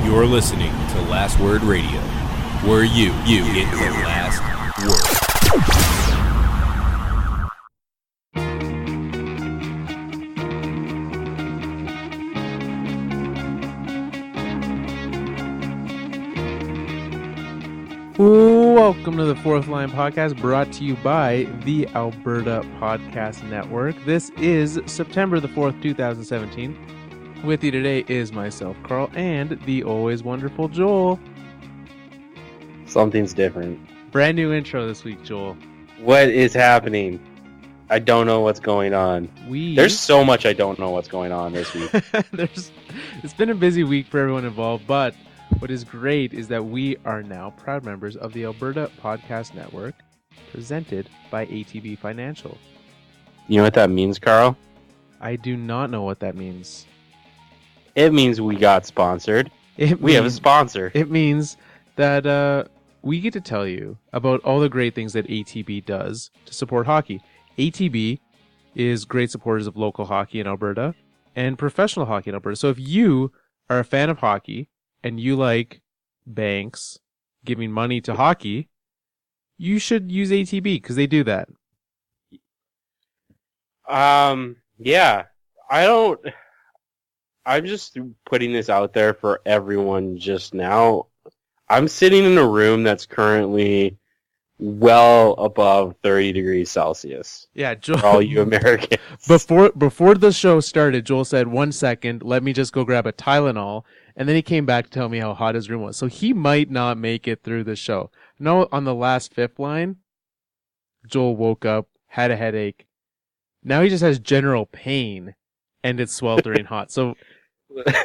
You're listening to Last Word Radio, where you get the last word. Welcome to the Fourth Line Podcast, brought to you by the Alberta Podcast Network. This is September the 4th, 2017. With you today is myself, Carl, and the always wonderful Joel. Something's different. Brand new intro this week, Joel. What is happening? I don't know what's going on. There's so much I don't know what's going on this week. It's been a busy week for everyone involved, but what is great is that we are now proud members of the Alberta Podcast Network, presented by ATB Financial. You know what that means, Carl? I do not know what that means. It means we got sponsored. We have a sponsor. It means that we get to tell you about all the great things that ATB does to support hockey. ATB is great supporters of local hockey in Alberta and professional hockey in Alberta. So if you are a fan of hockey and you like banks giving money to hockey, you should use ATB because they do that. Yeah. I'm just putting this out there for everyone just now. I'm sitting in a room that's currently well above 30 degrees Celsius. Yeah, Joel, for all you Americans. Before the show started, Joel said, 1 second, let me just go grab a Tylenol. And then he came back to tell me how hot his room was. So he might not make it through the show. No, on the last fifth line, Joel woke up, had a headache. Now he just has general pain, and it's sweltering hot. So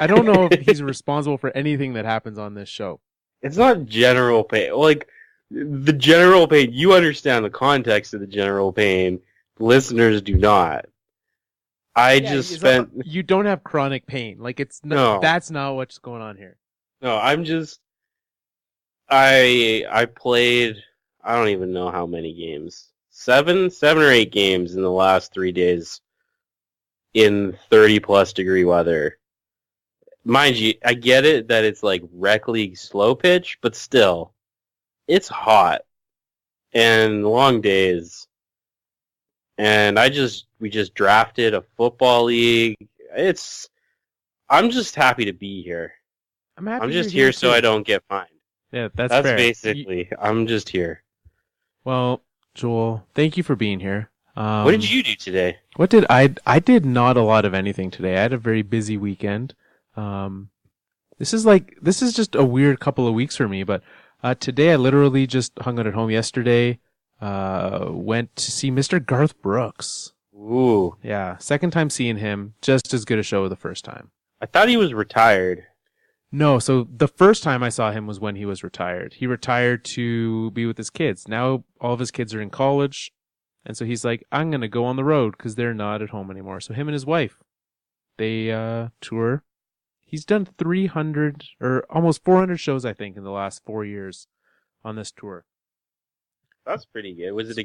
I don't know if he's responsible for anything that happens on this show. It's not general pain. Like, the general pain, you understand the context of the general pain. Listeners do not. You don't have chronic pain. Like, that's not what's going on here. No, I played, I don't even know how many games. 7 or 8 games in the last 3 days in 30-plus degree weather. Mind you, I get it that it's like rec league slow pitch, but still, it's hot and long days. And we just drafted a football league. I'm just happy to be here. I'm just here so I don't get fined. Yeah, that's fair. Basically, I'm just here. Well, Joel, thank you for being here. What did you do today? I did not a lot of anything today. I had a very busy weekend. This is just a weird couple of weeks for me, but today I literally just hung out at home. Yesterday, went to see Mr. Garth Brooks. Ooh. Yeah, second time seeing him, just as good a show as the first time. I thought he was retired. No, so the first time I saw him was when he was retired. He retired to be with his kids. Now all of his kids are in college, and so he's like, I'm going to go on the road because they're not at home anymore. So him and his wife, they tour. He's done 300 or almost 400 shows, I think, in the last 4 years on this tour. That's pretty good. Was it a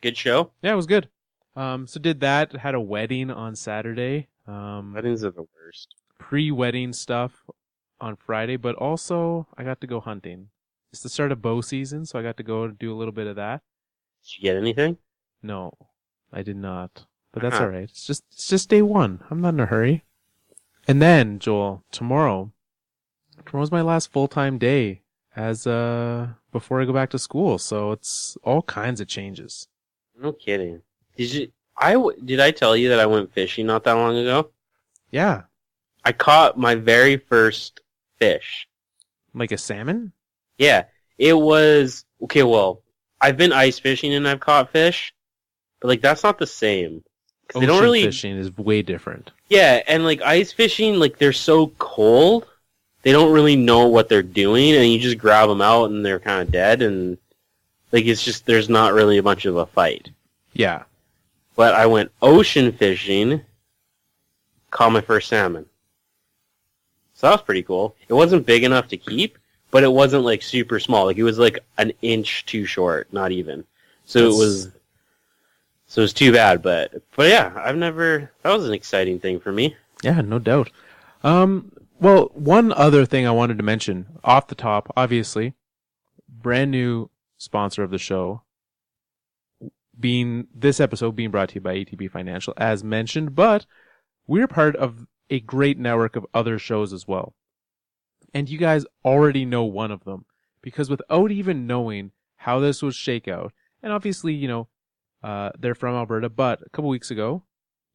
good show? Yeah, it was good. So did that. Had a wedding on Saturday. Weddings are the worst. Pre-wedding stuff on Friday, but also I got to go hunting. It's the start of bow season, so I got to go do a little bit of that. Did you get anything? No, I did not. But that's all right. It's just day one. I'm not in a hurry. And then, Joel, tomorrow's my last full-time day as before I go back to school, so it's all kinds of changes. No kidding. Did I tell you that I went fishing not that long ago? Yeah. I caught my very first fish. Like a salmon? Yeah. It was, okay, well, I've been ice fishing and I've caught fish, but like that's not the same. Ocean fishing is way different. Yeah, and like ice fishing, like they're so cold, they don't really know what they're doing, and you just grab them out and they're kind of dead, and like it's just, there's not really much of a fight. Yeah. But I went ocean fishing, caught my first salmon. So that was pretty cool. It wasn't big enough to keep, but it wasn't like super small. Like it was like an inch too short, not even. So it was too bad, but yeah, that was an exciting thing for me. Yeah, no doubt. Well, one other thing I wanted to mention off the top, obviously, brand new sponsor of the show, this episode being brought to you by ATB Financial, as mentioned, but we're part of a great network of other shows as well. And you guys already know one of them, because without even knowing how this would shake out, and obviously, they're from Alberta, but a couple weeks ago,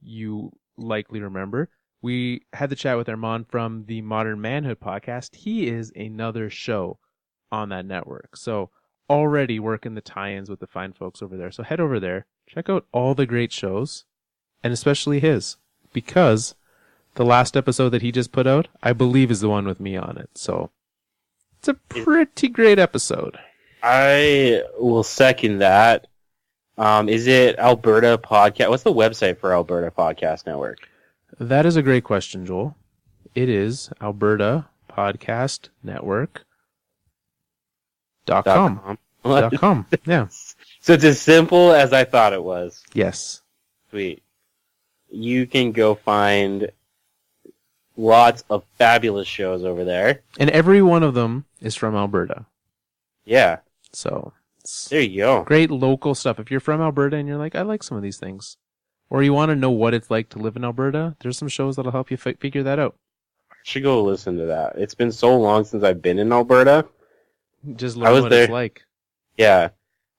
you likely remember, we had the chat with Armand from the Modern Manhood podcast. He is another show on that network. So already working the tie-ins with the fine folks over there. So head over there, check out all the great shows, and especially his, because the last episode that he just put out, I believe, is the one with me on it. So it's a pretty great episode. I will second that. Is it Alberta Podcast? What's the website for Alberta Podcast Network? That is a great question, Joel. It is Alberta Podcast Network.com. .com. Yeah. So it's as simple as I thought it was. Yes. Sweet. You can go find lots of fabulous shows over there. And every one of them is from Alberta. Yeah. So there you go. Great local stuff. If you're from Alberta and you're like, I like some of these things, or you want to know what it's like to live in Alberta, there's some shows that'll help you figure that out. I should go listen to that. It's been so long since I've been in Alberta. Just learn what it's like. Yeah.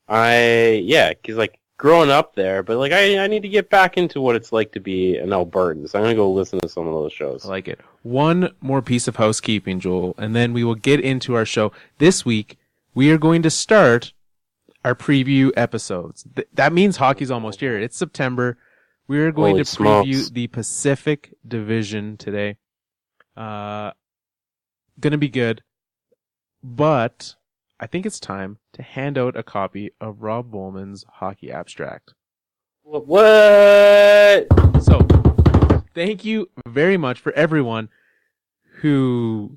Because like growing up there, but like I need to get back into what it's like to be an Albertan. So I'm going to go listen to some of those shows. I like it. One more piece of housekeeping, Joel, and then we will get into our show. This week, we are going to start our preview episodes. That means hockey's almost here. It's September. We are going to preview the Pacific Division today. Gonna be good. But I think it's time to hand out a copy of Rob Bowman's Hockey Abstract. What? So, thank you very much for everyone who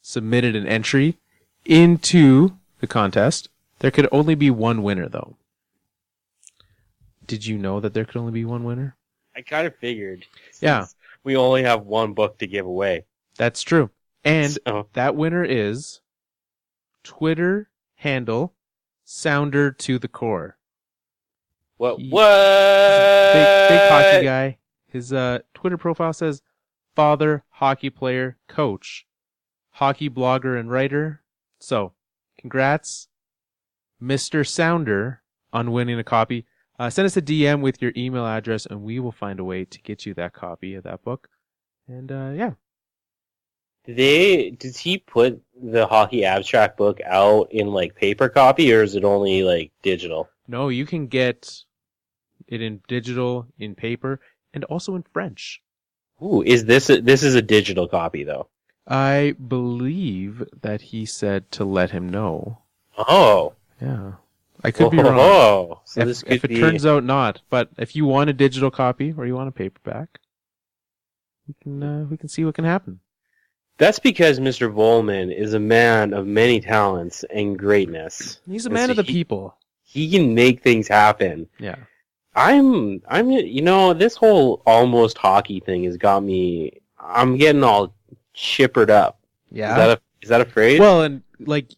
submitted an entry into the contest. There could only be one winner, though. Did you know that there could only be one winner? I kind of figured. Yeah. We only have one book to give away. That's true. And that winner is Twitter handle Sounder to the Core. What? Big hockey guy. His Twitter profile says father, hockey player, coach, hockey blogger, and writer. So, congrats, Mr. Sounder, on winning a copy. Send us a DM with your email address, and we will find a way to get you that copy of that book. And yeah. Does he put the Hockey Abstract book out in like paper copy, or is it only like digital? No, you can get it in digital, in paper, and also in French. Ooh, this is a digital copy though? I believe that he said to let him know. Oh. Yeah. I could be wrong. Oh. So if it turns out not, but if you want a digital copy or you want a paperback, we can see what can happen. That's because Mr. Volman is a man of many talents and greatness. He's a man of the people. He can make things happen. Yeah. I'm this whole almost hockey thing has got me. I'm getting all chippered up. Yeah. Is that a phrase? Well, and like,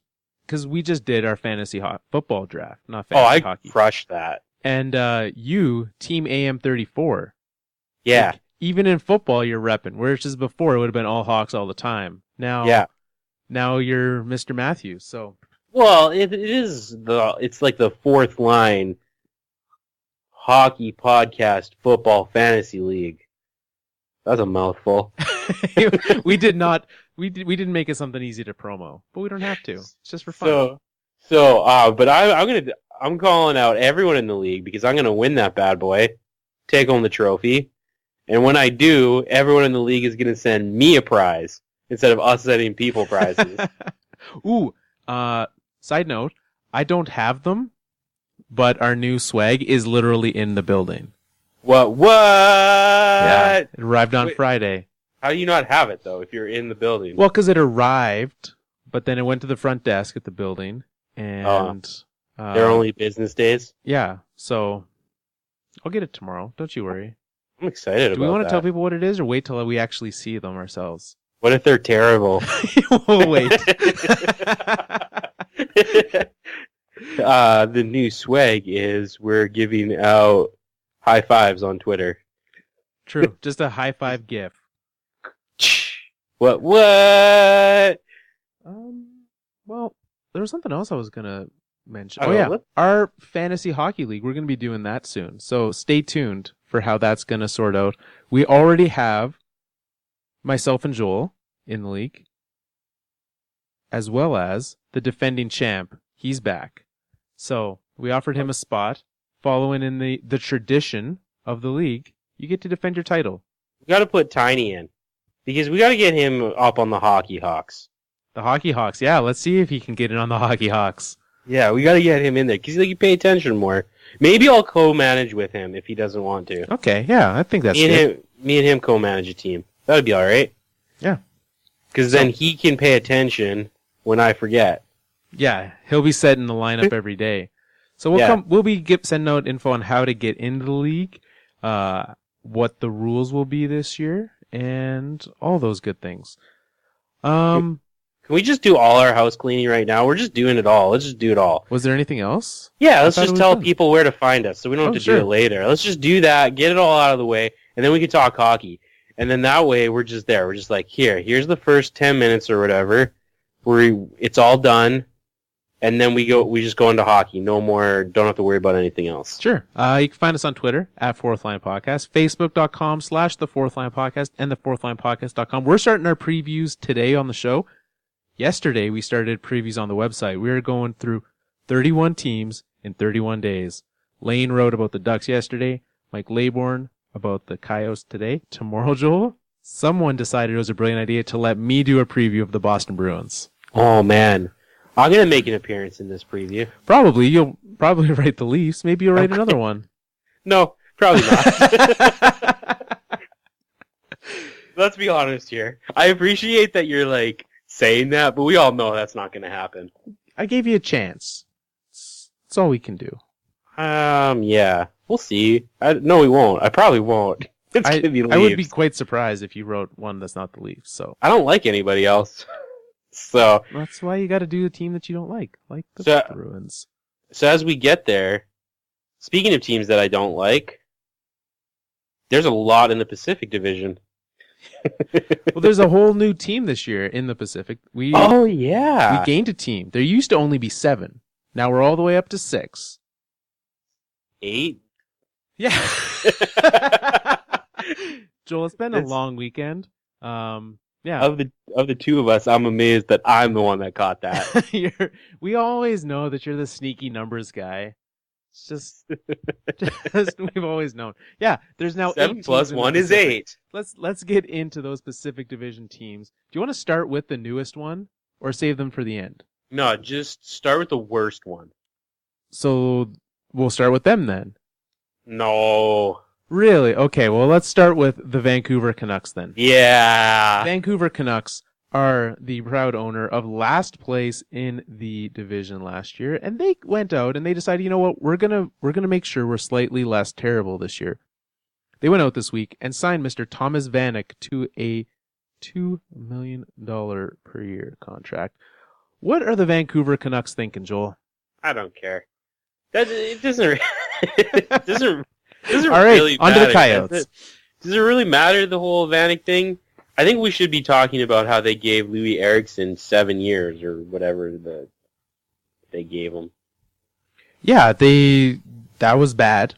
because we just did our fantasy football draft, not fantasy hockey. I crushed that. And you, Team AM34. Yeah. Like, even in football, you're repping. Whereas just before, it would have been all Hawks all the time. Now you're Mr. Matthews. So. Well, it's like the fourth line hockey podcast football fantasy league. That's a mouthful. We didn't make it something easy to promo, but we don't have to. It's just for fun. But I'm calling out everyone in the league because I'm gonna win that bad boy, take home the trophy, and when I do, everyone in the league is gonna send me a prize instead of us sending people prizes. Ooh, side note, I don't have them, but our new swag is literally in the building. What? Yeah, it arrived on Friday. How do you not have it, though, if you're in the building? Well, because it arrived, but then it went to the front desk at the building, and... they're only business days? Yeah, so I'll get it tomorrow. Don't you worry. I'm excited about that. Do we want to tell people what it is, or wait till we actually see them ourselves? What if they're terrible? Oh, wait. The new swag is we're giving out high fives on Twitter. True. Just a high five gif. What? Well, there was something else I was going to mention. Oh, yeah. what? Our fantasy hockey league, we're going to be doing that soon. So stay tuned for how that's going to sort out. We already have myself and Joel in the league, as well as the defending champ. He's back. So we offered him a spot. Following in the tradition of the league, you get to defend your title. We got to put Tiny in because we got to get him up on the Hockey Hawks. The Hockey Hawks. Yeah, let's see if he can get in on the Hockey Hawks. Yeah, we got to get him in there because he pay attention more. Maybe I'll co-manage with him if he doesn't want to. Okay, yeah, I think that's good. Me and him co-manage a team. That'd be all right. Yeah. Because then he can pay attention when I forget. Yeah, he'll be setting the lineup every day. So we'll be sending out info on how to get into the league, what the rules will be this year, and all those good things. Can we just do all our house cleaning right now? We're just doing it all. Let's just do it all. Was there anything else? Yeah, let's just tell people where to find us so we don't have to sure. do it later. Let's just do that, get it all out of the way, and then we can talk hockey. And then that way we're just there. We're just like, here's the first 10 minutes or whatever. It's all done. And then we just go into hockey. No more, don't have to worry about anything else. Sure. You can find us on Twitter at Fourth Line Podcast, Facebook.com/The Fourth Line Podcast, and thefourthlinepodcast.com. We're starting our previews today on the show. Yesterday, we started previews on the website. We were going through 31 teams in 31 days. Lane wrote about the Ducks yesterday. Mike Laybourne about the Coyotes today. Tomorrow, Joel, someone decided it was a brilliant idea to let me do a preview of the Boston Bruins. Oh, man. I'm going to make an appearance in this preview. Probably. You'll probably write the Leafs. Maybe you'll write another one. No, probably not. Let's be honest here. I appreciate that you're saying that, but we all know that's not going to happen. I gave you a chance. That's all we can do. Yeah. We'll see. No, we won't. I probably won't. It's going to be Leafs. I would be quite surprised if you wrote one that's not the Leafs. So I don't like anybody else. So that's why you got to do a team that you don't like the Bruins. So as we get there, speaking of teams that I don't like, there's a lot in the Pacific Division. Well, there's a whole new team this year in the Pacific. We gained a team. There used to only be 7. Now we're all the way up to 6. 8? Yeah. Joel, it's been a long weekend. Yeah. Of the two of us, I'm amazed that I'm the one that caught that. We always know that you're the sneaky numbers guy. It's just we've always known. Yeah, there's now 7 plus 1 is 8. Let's get into those Pacific Division teams. Do you want to start with the newest one or save them for the end? No, just start with the worst one. So we'll start with them then. No. Really? Okay, well, let's start with the Vancouver Canucks then. Yeah. Vancouver Canucks are the proud owner of last place in the division last year, and they went out and they decided, you know what, we're gonna make sure we're slightly less terrible this year. They went out this week and signed Mr. Thomas Vanek to a $2 million per year contract. What are the Vancouver Canucks thinking, Joel? I don't care. It doesn't. All right, really on to the Coyotes. Does it really matter, the whole Vanek thing? I think we should be talking about how they gave Louis Eriksson 7 years or whatever they gave him. Yeah, that was bad.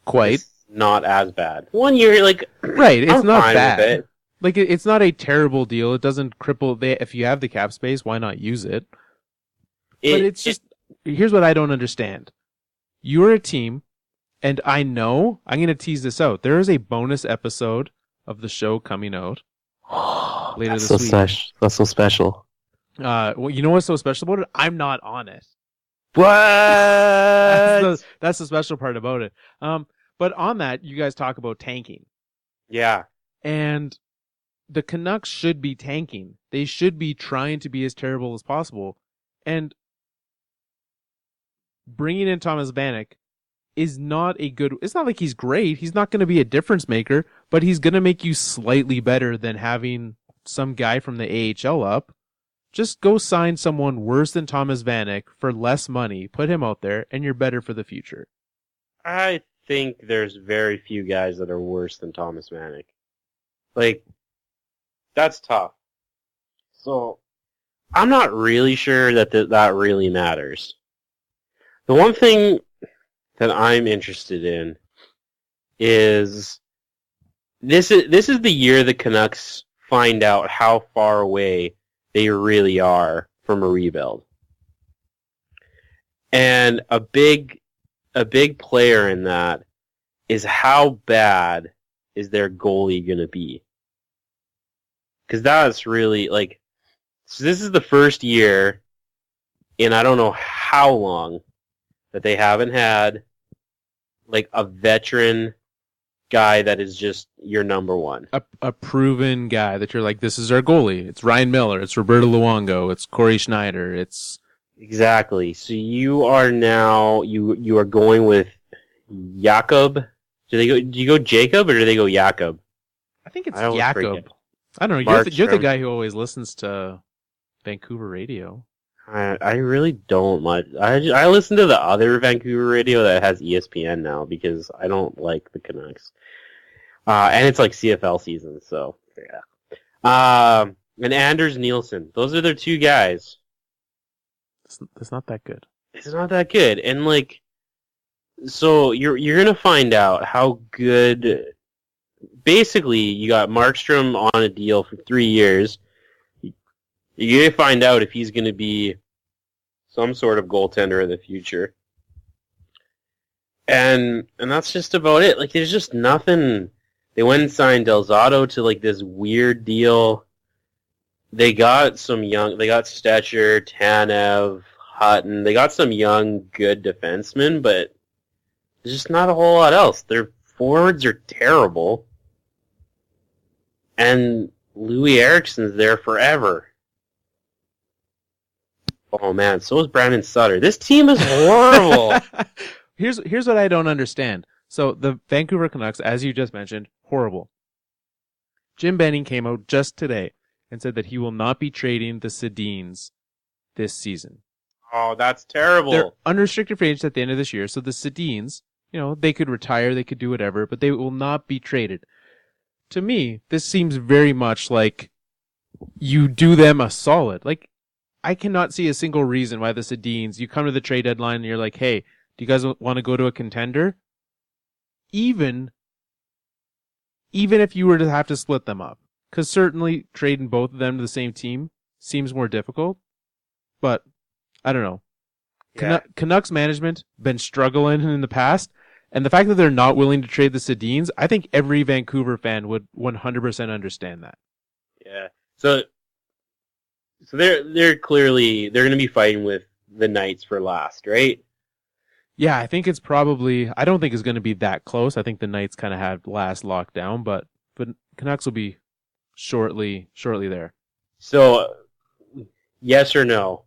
Quite. It's not as bad. 1 year, right, it's I'm not fine bad. with it. It's not a terrible deal. It doesn't cripple. If you have the cap space, why not use it? But it's just, here's what I don't understand. You're a team, and I know, I'm going to tease this out. There is a bonus episode of the show coming out later this week. That's so special. Well, you know what's so special about it? I'm not on it. What? That's the special part about it. But on that, you guys talk about tanking. Yeah. And the Canucks should be tanking. They should be trying to be as terrible as possible. And bringing in Thomas Vanek is not a good... It's not like he's great. He's not going to be a difference maker, but he's going to make you slightly better than having some guy from the AHL up. Just go sign someone worse than Thomas Vanek for less money, put him out there, and you're better for the future. I think there's very few guys that are worse than Thomas Vanek. Like, that's tough. So, I'm not really sure that that really matters. The one thing that I'm interested in is this is the year the Canucks find out how far away they really are from a rebuild. And a big player in that is how bad is their goalie going to be. Because that's really, like, so this is the first year in I don't know how long that they haven't had, like, a veteran guy that is just your number one. A proven guy that you're like, this is our goalie. It's Ryan Miller. It's Roberto Luongo. It's Corey Schneider. It's... Exactly. So you are now, you are going with Jakob. Do you go Jacob or do they go Jakob? I think it's Jakob. I don't know. You're the guy who always listens to Vancouver radio. I really don't much. I listen to the other Vancouver radio that has ESPN now because I don't like the Canucks. And it's like CFL season, so yeah. And Anders Nielsen. Those are their two guys. It's not that good. It's not that good. And like, so you're gonna find out how good. Basically, you got Markström on a deal for 3 years. You're gonna find out if he's gonna be some sort of goaltender in the future. And that's just about it. Like, there's just nothing. They went and signed Del Zotto to like this weird deal. They got Stetcher, Tanev, Hutton. They got some young, good defensemen, but there's just not a whole lot else. Their forwards are terrible. And Louis Eriksson's there forever. Oh man, so is Brandon Sutter. This team is horrible. Here's what I don't understand. So the Vancouver Canucks, as you just mentioned, horrible. Jim Benning came out just today and said that he will not be trading the Sedins this season. Oh, that's terrible. They're unrestricted free agents at the end of this year, so the Sedins, they could retire, they could do whatever, but they will not be traded. To me, this seems very much like you do them a solid. Like, I cannot see a single reason why the Sedins, you come to the trade deadline and you're like, hey, do you guys want to go to a contender? Even if you were to have to split them up. Because certainly trading both of them to the same team seems more difficult. But, I don't know. Yeah. Canucks management been struggling in the past. And the fact that they're not willing to trade the Sedins, I think every Vancouver fan would 100% understand that. Yeah. So they're clearly, they're going to be fighting with the Knights for last, right? Yeah, I think it's probably, I don't think it's going to be that close. I think the Knights kind of had last lockdown, but Canucks will be shortly there. So, yes or no?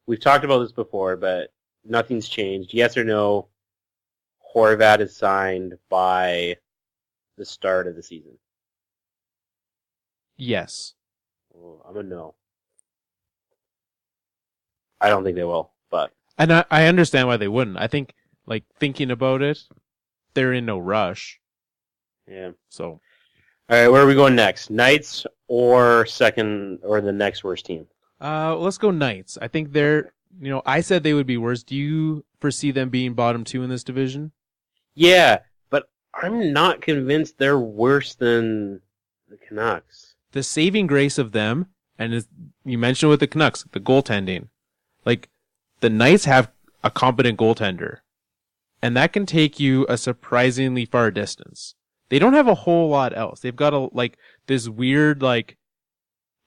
We've talked about this before, but nothing's changed. Yes or no? Horvat is signed by the start of the season. Yes. Well, I'm a no. I don't think they will, but... And I understand why they wouldn't. I think, like, thinking about it, they're in no rush. Yeah. So... Alright, where are we going next? Knights or second, or the next worst team? Let's go Knights. I think they're, I said they would be worse. Do you foresee them being bottom two in this division? Yeah, but I'm not convinced they're worse than the Canucks. The saving grace of them, and as you mentioned with the Canucks, the goaltending. Like, the Knights have a competent goaltender, and that can take you a surprisingly far distance. They don't have a whole lot else. They've got this weird, a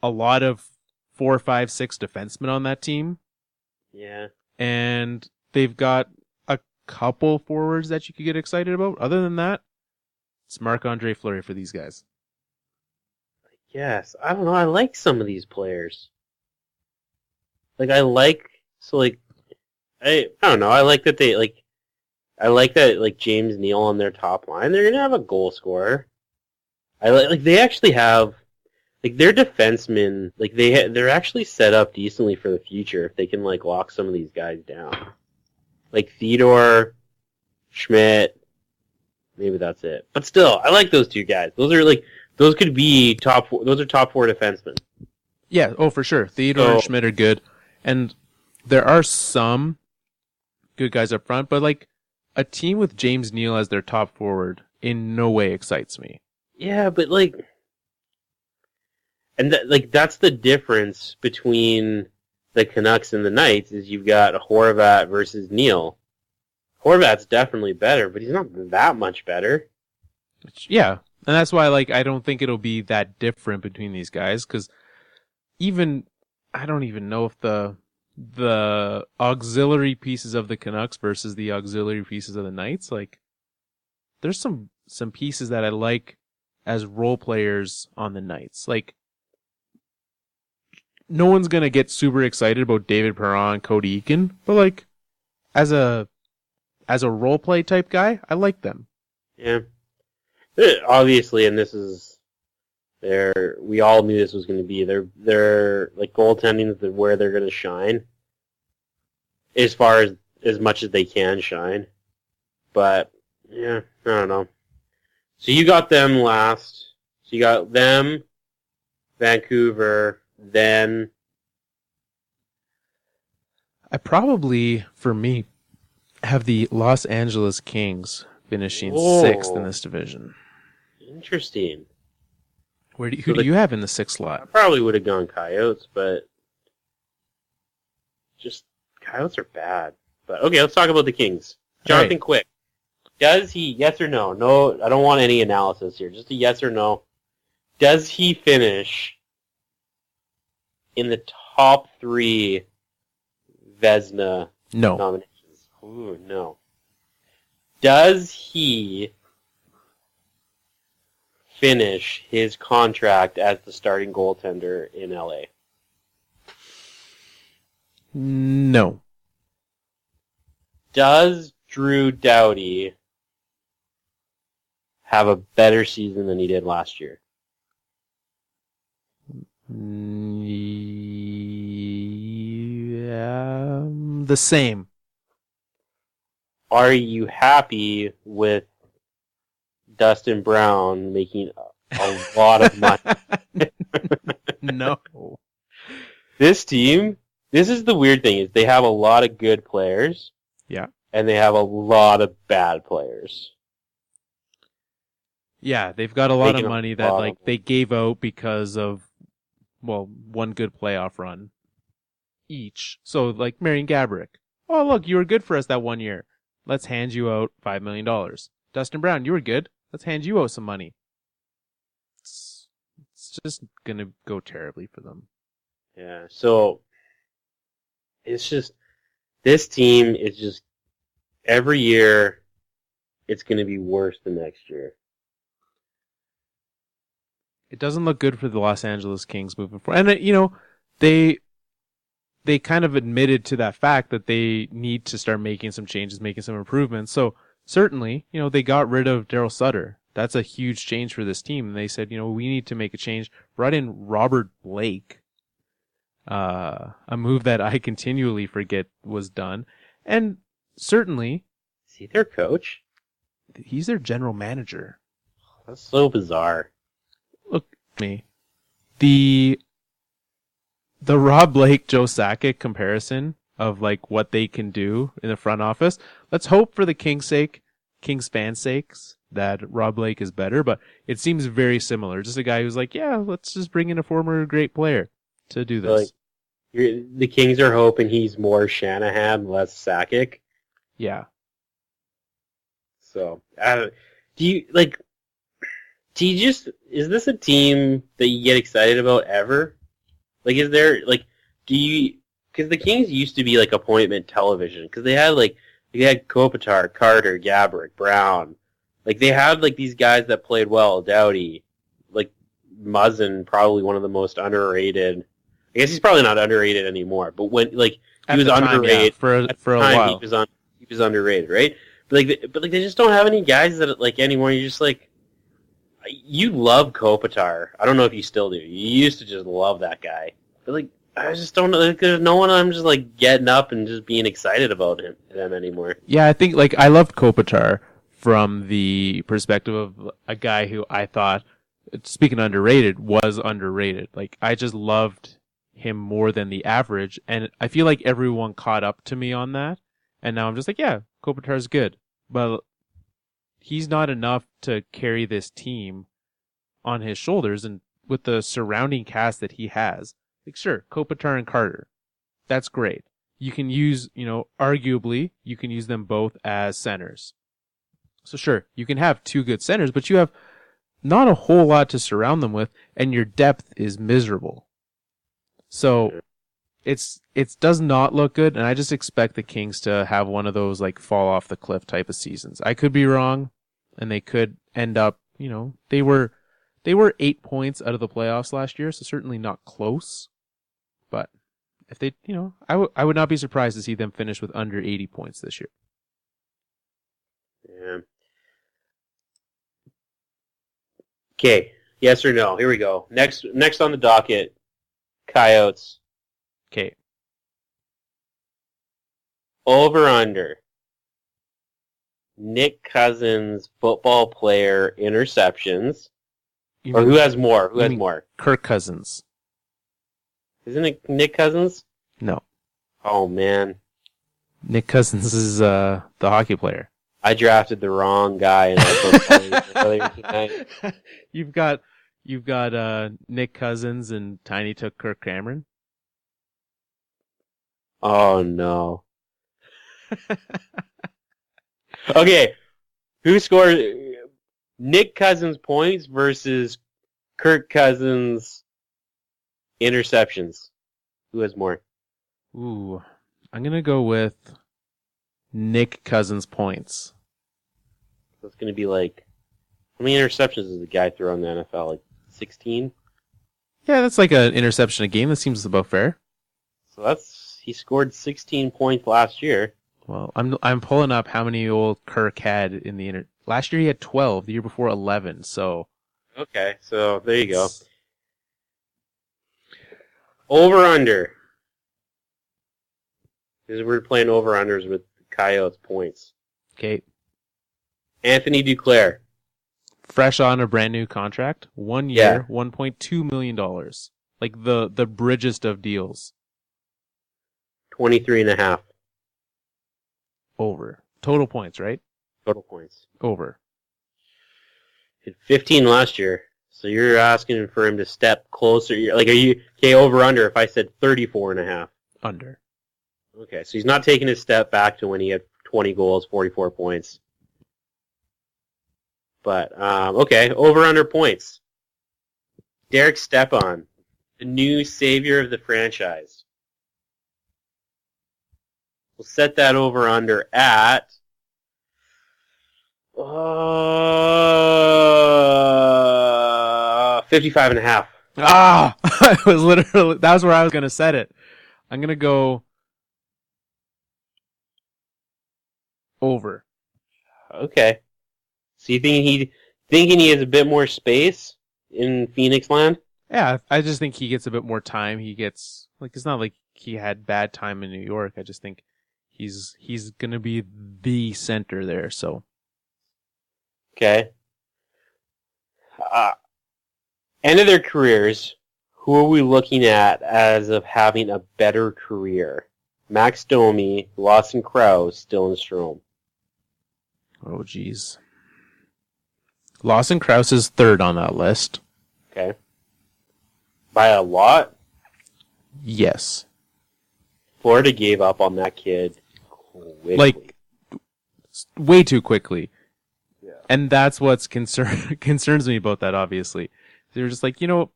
lot of 4, 5, 6 defensemen on that team. Yeah. And they've got a couple forwards that you could get excited about. Other than that, it's Marc-Andre Fleury for these guys. Yes. I don't know. I like some of these players. I don't know. I like that James Neal on their top line. They're going to have a goal scorer. They actually have, like their defensemen, like they're actually set up decently for the future if they can like lock some of these guys down. Like Theodore, Schmidt, maybe that's it. But still, I like those two guys. Those could be top four. Those are top four defensemen. Yeah, for sure. Theodore and Schmidt are good. And there are some good guys up front, but like a team with James Neal as their top forward in no way excites me. Yeah, but like, and that's the difference between the Canucks and the Knights is you've got Horvat versus Neal. Horvat's definitely better, but he's not that much better. Yeah, and that's why like I don't think it'll be that different between these guys because I don't even know if the auxiliary pieces of the Canucks versus the auxiliary pieces of the Knights, like there's some pieces that I like as role players on the Knights. Like no one's going to get super excited about David Perron, Cody Eakin, but like as a role play type guy, I like them. Yeah. Obviously, and this is we all knew this was going to be their like goaltending is where they're going to shine as much as they can shine. But yeah, I don't know. So you got them last. So you got them, Vancouver, then I probably, for me, have the Los Angeles Kings finishing 6th in this division. Interesting. Who do you have in the 6th slot? I probably would have gone Coyotes, but just Coyotes are bad. But okay, let's talk about the Kings. Jonathan Quick. Does he, yes or no? No, I don't want any analysis here. Just a yes or no. Does he finish in the top 3 Vezina nominations? Ooh, no. Does he finish his contract as the starting goaltender in LA? No. Does Drew Doughty have a better season than he did last year? The same. Are you happy with Dustin Brown making a lot of money? No. This team, this is the weird thing, is they have a lot of good players. Yeah. And they have a lot of bad players. Yeah, they've got a lot of money that like they gave out because of one good playoff run each. So like Marian Gaborik. Oh look, you were good for us that one year. Let's hand you out $5 million. Dustin Brown, you were good. Let's hand you out some money. It's just gonna go terribly for them. Yeah, so it's just this team is just every year it's gonna be worse than next year. It doesn't look good for the Los Angeles Kings moving forward. And, they kind of admitted to that fact that they need to start making some changes, making some improvements. So certainly, they got rid of Daryl Sutter. That's a huge change for this team. And they said, we need to make a change. Brought in Robert Blake, a move that I continually forget was done. And certainly... Is he their coach? He's their general manager. That's so bizarre. Look at me. The Rob Blake, Joe Sakic comparison of like what they can do in the front office. Let's hope for the Kings' fans' sakes that Rob Blake is better, but it seems very similar. Just a guy who's like, yeah, let's just bring in a former great player to do this. The Kings are hoping he's more Shanahan, less Sakic. Yeah. So, is this a team that you get excited about ever? Like, is there, like, because the Kings used to be, like, appointment television, because they had Kopitar, Carter, Gaborik, Brown. Like, they had, like, these guys that played well, Doughty, like, Muzzin, probably one of the most underrated. I guess he's probably not underrated anymore, but when, like, he was underrated. Yeah, for a while. He was underrated, right? But they just don't have any guys that, like, anymore. You're just like, You love Kopitar. I don't know if you still do. You used to just love that guy. But like, I just don't know. There's no one I'm just like getting up and just being excited about them anymore. Yeah, I think like I loved Kopitar from the perspective of a guy who I thought, speaking of underrated, was underrated. Like I just loved him more than the average, and I feel like everyone caught up to me on that. And now I'm just like, yeah, Kopitar's good, but he's not enough to carry this team on his shoulders. And with the surrounding cast that he has, like sure, Kopitar and Carter, that's great. You can use, arguably, you can use them both as centers. So sure, you can have two good centers, but you have not a whole lot to surround them with, and your depth is miserable. So it does not look good, and I just expect the Kings to have one of those like fall off the cliff type of seasons. I could be wrong, and they could end up, they were 8 points out of the playoffs last year, so certainly not close. But if they, I would not be surprised to see them finish with under 80 points this year. Yeah. Okay. Yes or no? Here we go. Next on the docket, Coyotes. Okay. Over under. Nick Cousins, football player, interceptions. Or who has more? Who has more? Kirk Cousins. Isn't it Nick Cousins? No. Oh, man. Nick Cousins is the hockey player. I drafted the wrong guy in our earlier tonight. You've got Nick Cousins and Tiny took Kirk Cameron. Oh no. Okay, who scored Nick Cousins points versus Kirk Cousins interceptions? Who has more? Ooh, I'm gonna go with Nick Cousins points. So it's gonna be like, how many interceptions does the guy throw in the NFL? Like 16? Yeah, that's like an interception a game. That seems about fair. So he scored 16 points last year. Well, I'm pulling up how many old Kirk had in the last year. He had 12. The year before 11. So okay, so there you go. Over under. Because we're playing over unders with Coyotes points. Okay. Anthony Duclair. Fresh on a brand new contract. 1 year, $1.2 million. Like the bridgest of deals. 23.5. Over. Total points, right? Total points. Over. Hit 15 last year. So you're asking for him to step closer. Like, are you, okay, over under if I said 34.5? Under. Okay, so he's not taking a step back to when he had 20 goals, 44 points. But, okay, over under points. Derek Stepan, the new savior of the franchise. We'll set that over under at 55.5. Ah! That was where I was going to set it. I'm going to go over. Okay. So you thinking he has a bit more space in Phoenix land? Yeah, I just think he gets a bit more time. He gets, like, it's not like he had bad time in New York. I just think he's going to be the center there, so. Okay. End of their careers, who are we looking at as of having a better career? Max Domi, Lawson Krause, Dylan Strome. Oh, geez. Lawson Krause is third on that list. Okay. By a lot? Yes. Florida gave up on that kid quickly. Like, way too quickly. Yeah. And that's what's concerns me about that, obviously. They're just like, we don't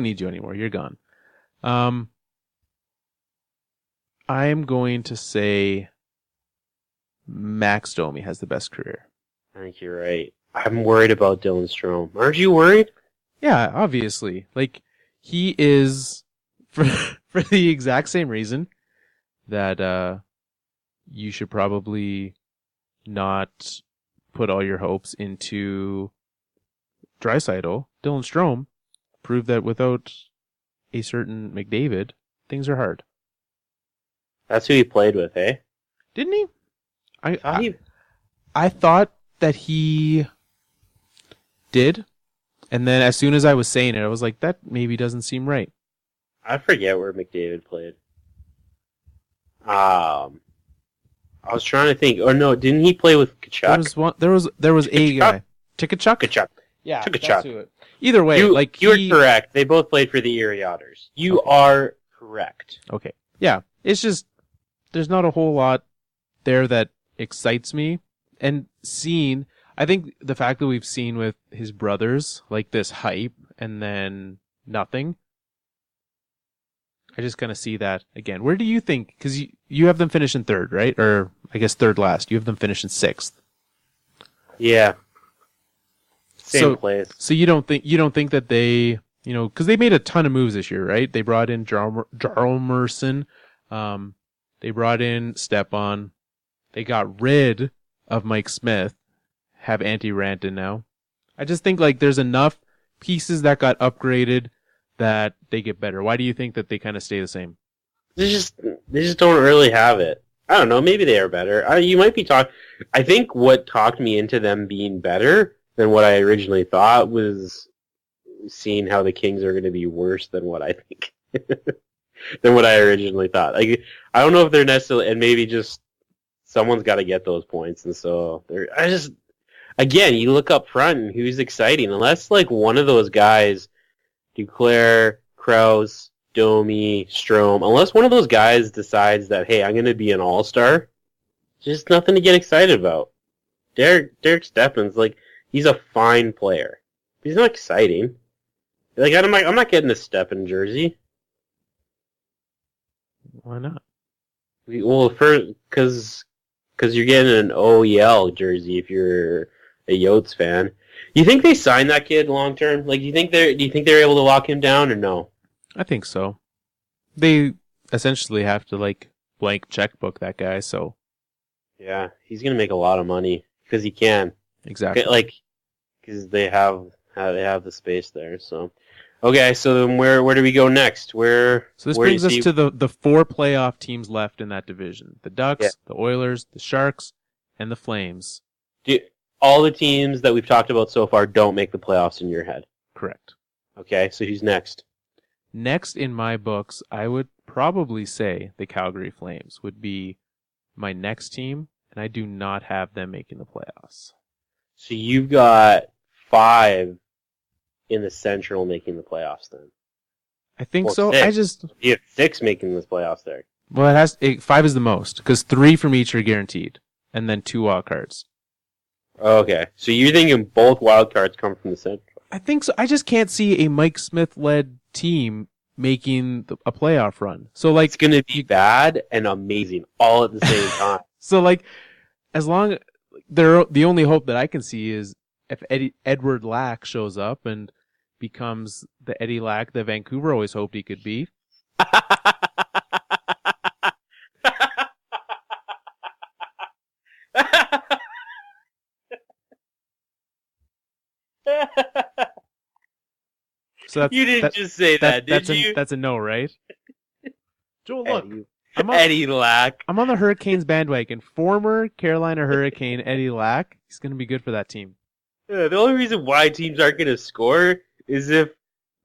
need you anymore. You're gone. I am going to say Max Domi has the best career. I think you're right. I'm worried about Dylan Strome. Aren't you worried? Yeah, obviously. Like, he is, for the exact same reason that you should probably not put all your hopes into Draisaitl, Dylan Strome proved that without a certain McDavid, things are hard. That's who he played with, eh? Didn't he? I thought that he did, and then as soon as I was saying it, I was like, that maybe doesn't seem right. I forget where McDavid played. I was trying to think. Or no, didn't he play with Tkachuk? There was a guy. Tkachuk? Yeah, Tkachuk. that's who it. Either way, you were correct. They both played for the Erie Otters. You are correct. Okay. Yeah, it's just there's not a whole lot there that excites me. And I think the fact that we've seen with his brothers, like this hype and then nothing, I just kind of see that again. Where do you think, because you have them finishing third, right? Or I guess third last. You have them finishing sixth. Yeah. Same place. So you don't think that they, because they made a ton of moves this year, right? They brought in Hjalmarsson. They brought in Stepan. They got rid of Mike Smith. Have Antti Raanta now. I just think like there's enough pieces that got upgraded that they get better. Why do you think that they kind of stay the same? They just don't really have it. I don't know. Maybe they are better. You might be talking. I think what talked me into them being better than what I originally thought was seeing how the Kings are going to be worse than what I think than what I originally thought. Like I don't know if they're necessarily, and maybe just someone's got to get those points, and so again, you look up front and who's exciting, unless like one of those guys, Duclair, Krause, Domi, Strome, unless one of those guys decides that, hey, I'm going to be an all-star, just nothing to get excited about. Derek Stepan's like, he's a fine player. He's not exciting. Like I'm not getting a Stepan jersey. Why not? Well, because you're getting an OEL jersey if you're a Yotes fan. You think they signed that kid long term? Like, do you think they're able to lock him down or no? I think so. They essentially have to like blank checkbook that guy. So yeah, he's gonna make a lot of money because he can. Exactly. Like, because they have the space there. So okay, so then where do we go next? So this brings us to the 4 playoff teams left in that division: the Ducks, the Oilers, the Sharks, and the Flames. All the teams that we've talked about so far don't make the playoffs in your head. Correct. Okay, so who's next? Next in my books, I would probably say the Calgary Flames would be my next team, and I do not have them making the playoffs. So you've got 5 in the Central making the playoffs then. I think so. 6. You have 6 making the playoffs there. Well, 5 is the most, because 3 from each are guaranteed, and then 2 wild cards. Okay, so you're thinking both wild cards come from the Central? I think so. I just can't see a Mike Smith-led team making a playoff run. So like, it's going to be bad and amazing all at the same time. So like, as long the only hope that I can see is if Edward Lack shows up and becomes the Eddie Lack that Vancouver always hoped he could be. So you didn't just say that, did you? That's a no, right? Joel, look. Eddie Lack. I'm on the Hurricanes bandwagon. Former Carolina Hurricane Eddie Lack. He's going to be good for that team. The only reason why teams aren't going to score is if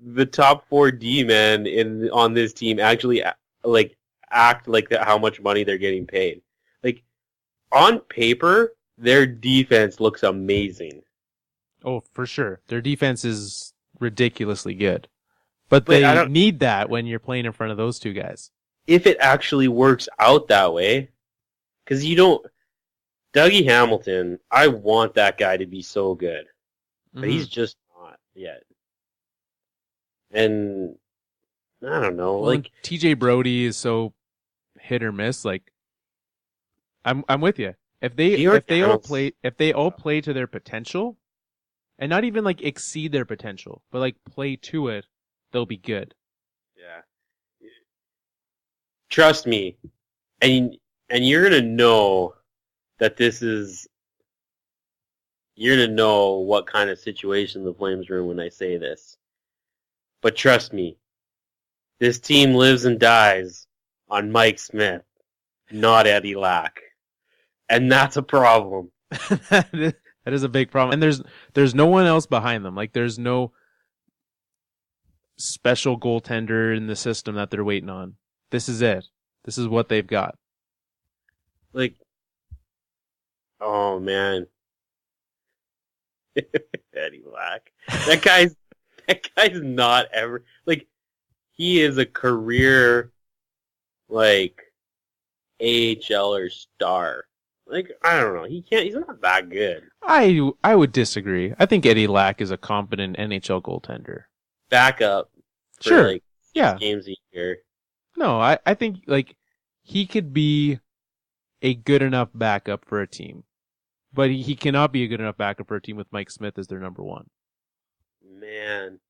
the top 4 D-men on this team actually act like how much money they're getting paid. Like, on paper, their defense looks amazing. Oh, for sure. Their defense is ridiculously good. But they need that when you're playing in front of those 2 guys. If it actually works out that way, because you don't... Dougie Hamilton, I want that guy to be so good. But he's just not yet. And I don't know. Well, like TJ Brody is so hit or miss. Like I'm with you. If they all play to their potential, and not even like exceed their potential, but like play to it, they'll be good. Yeah. Trust me, and you're gonna know that this is you're going to know what kind of situation the Flames are in when I say this. But trust me, this team lives and dies on Mike Smith, not Eddie Lack. And that's a problem. That is a big problem. And there's no one else behind them. Like, there's no special goaltender in the system that they're waiting on. This is it. This is what they've got. Like, oh man. Eddie Lack. That guy's not ever, like, he is a career, like, AHLer star. Like, I don't know. He's not that good. I would disagree. I think Eddie Lack is a competent NHL goaltender. Backup. For, Sure. like, yeah. Games a year. No, I think, like, he could be a good enough backup for a team. But he cannot be a good enough backup for a team with Mike Smith as their number one. Man.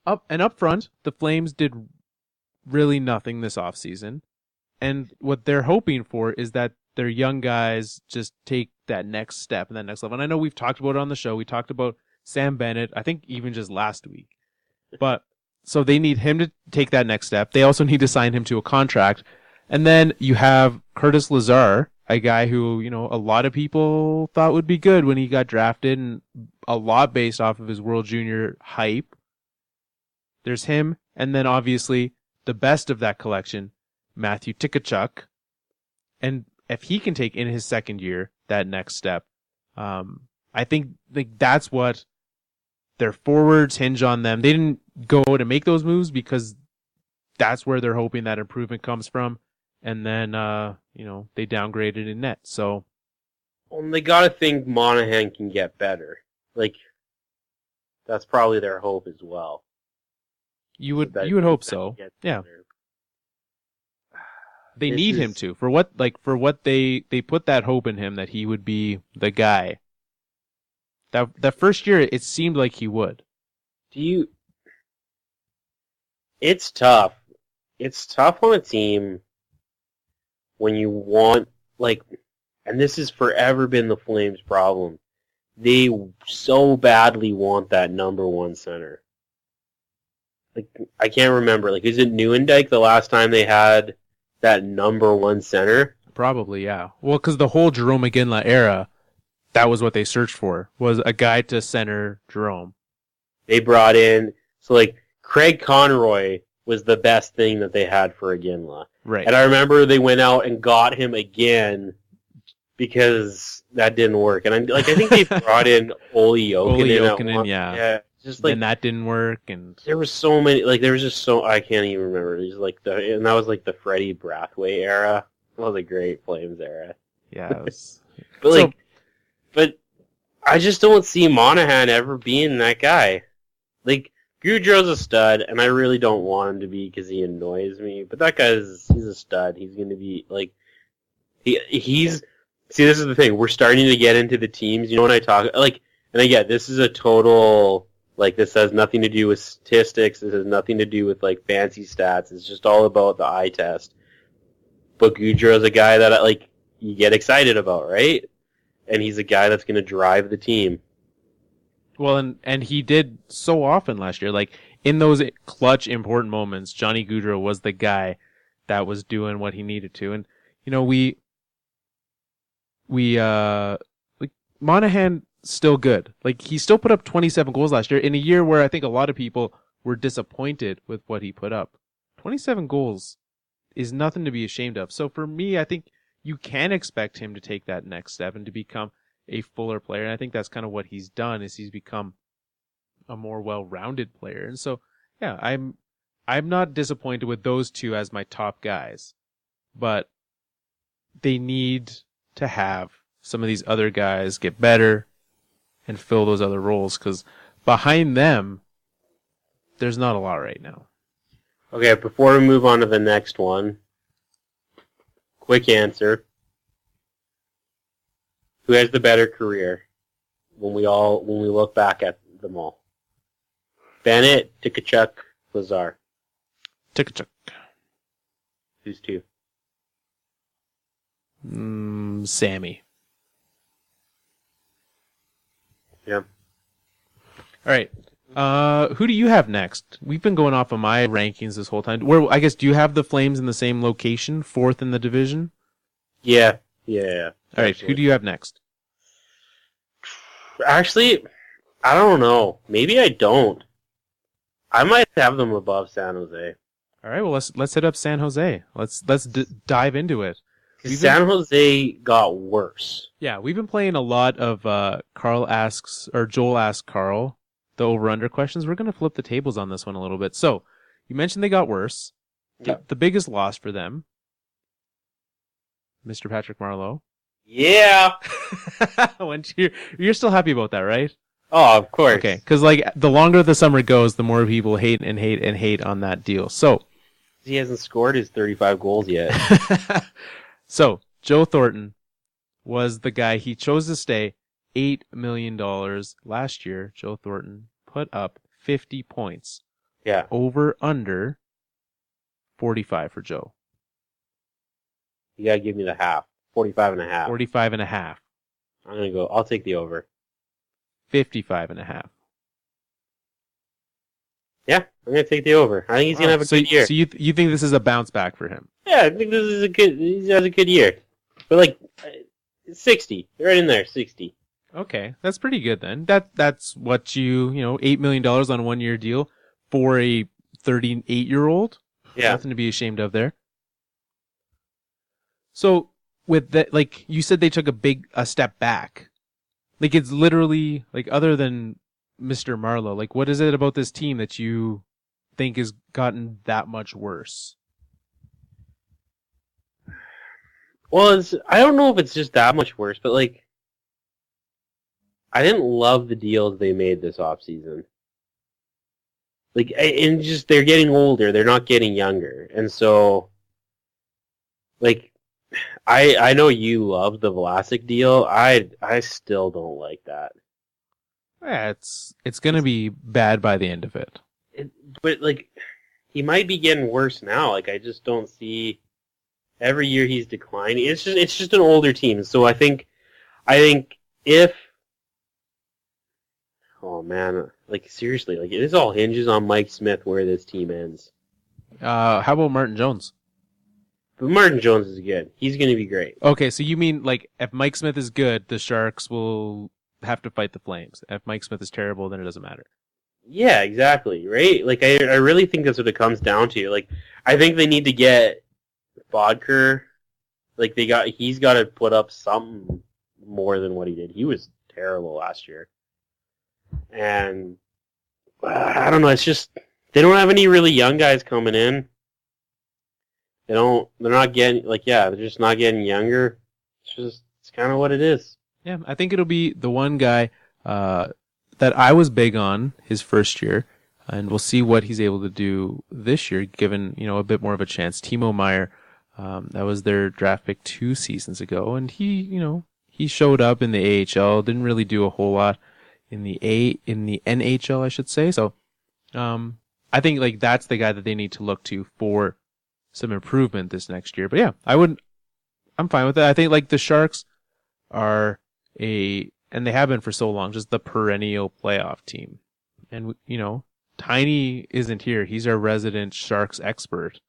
Up front, the Flames did really nothing this offseason. And what they're hoping for is that their young guys just take that next step and that next level. And I know we've talked about it on the show. We talked about Sam Bennett, I think even just last week. But so they need him to take that next step. They also need to sign him to a contract. And then you have Curtis Lazar, a guy who, you know, a lot of people thought would be good when he got drafted, and a lot based off of his World Junior hype. There's him, and then obviously the best of that collection, Matthew Tkachuk. And if he can take in his second year that next step, I think that's what their forwards hinge on them. They didn't go to make those moves because that's where they're hoping that improvement comes from. And then, they downgraded in net. So, well, they got to think Monahan can get better. Like, that's probably their hope as well. You would hope so. Yeah. They need him to for what they put that hope in him that he would be the guy. That first year it seemed like he would. It's tough. It's tough on a team when you want, like, and this has forever been the Flames' problem. They so badly want that number one center. Like, I can't remember. Like, is it Nieuwendyk the last time they had that number one center? Probably, yeah. Well, because the whole Jerome McGinley era, that was what they searched for, was a guy to center Jerome. They brought in, so, like, Craig Conroy was the best thing that they had for Iginla. Right. And I remember they went out and got him again because that didn't work. And I think they brought in Olli Jokinen. Yeah. Just like, and that didn't work. And there was so many, like, there was just so, I can't even remember. It was like and that was like the Freddie Brathwaite era. That was a great Flames era. Yeah. It was, but I just don't see Monahan ever being that guy. Like, Goudreau's a stud, and I really don't want him to be because he annoys me. But that he's a stud. He's going to be, like, he's, see, this is the thing. We're starting to get into the teams. You know when I talk, like, and again, this is a total, like, this has nothing to do with statistics. This has nothing to do with, like, fancy stats. It's just all about the eye test. But Goudreau's a guy that, like, you get excited about, right? And he's a guy that's going to drive the team. Well, and he did so often last year. Like, in those clutch, important moments, Johnny Gaudreau was the guy that was doing what he needed to. And, you know, like, Monahan still good. Like, he still put up 27 goals last year in a year where I think a lot of people were disappointed with what he put up. 27 goals is nothing to be ashamed of. So for me, I think you can expect him to take that next step and to become a fuller player. And I think that's kind of what he's done, is he's become a more well-rounded player. And so, yeah, I'm not disappointed with those two as my top guys, but they need to have some of these other guys get better and fill those other roles, because behind them, there's not a lot right now. Okay, before we move on to the next one, quick answer. Who has the better career when we look back at them all? Bennett, Tkachuk, Lazar. Tkachuk. Who's two? Sammy. Yeah. All right. Who do you have next? We've been going off of my rankings this whole time. Where I guess do you have the Flames in the same location, 4th in the division? Yeah. All right. Who do you have next? Actually, I don't know. Maybe I don't. I might have them above San Jose. All right. Well, let's hit up San Jose. Let's dive into it. San Jose got worse. Yeah, we've been playing a lot of Joel asks Carl the over-under questions. We're going to flip the tables on this one a little bit. So, you mentioned they got worse. Yeah. The biggest loss for them, Mr. Patrick Marleau. Yeah. You're still happy about that, right? Oh, of course. Okay, because the longer the summer goes, the more people hate on that deal. So he hasn't scored his 35 goals yet. So Joe Thornton was the guy. He chose to stay. $8 million last year. Joe Thornton put up 50 points. Yeah. Over under 45 for Joe. You gotta give me the half. 45.5. 45.5. I'll take the over. 55.5. Yeah, I'm gonna take the over. I think he's gonna have a good year. So you think this is a bounce back for him? Yeah, I think he has a good year. But 60. Right in there, 60. Okay, that's pretty good then. That's what $8 million on a 1-year deal for a 38-year-old. Yeah. Nothing to be ashamed of there. So with that, you said they took a step back. It's literally other than Mr. Marleau, what is it about this team that you think has gotten that much worse? Well, I don't know if it's just that much worse, but I didn't love the deals they made this offseason. And just they're getting older, they're not getting younger. And so I know you love the Vlasic deal. I still don't like that. Yeah, it's going to be bad by the end of it. But he might be getting worse now. I just don't see every year he's declining. It's just an older team. So I think if oh man, seriously, this all hinges on Mike Smith where this team ends. How about Martin Jones? But Martin Jones is good. He's going to be great. Okay, so you mean if Mike Smith is good, the Sharks will have to fight the Flames. If Mike Smith is terrible, then it doesn't matter. Yeah, exactly, right? I really think that's what it comes down to. I think they need to get Bodker. He's got to put up something more than what he did. He was terrible last year. And I don't know, it's just they don't have any really young guys coming in. They're not getting they're just not getting younger. It's kind of what it is. Yeah, I think it'll be the one guy that I was big on his first year, and we'll see what he's able to do this year, given a bit more of a chance. Timo Meier, that was their draft pick 2 seasons ago, and he showed up in the AHL, didn't really do a whole lot in the NHL, I should say. So, I think that's the guy that they need to look to for some improvement this next year. But yeah, I'm fine with that. I think the Sharks are and they have been for so long, just the perennial playoff team. And Tiny isn't here. He's our resident Sharks expert.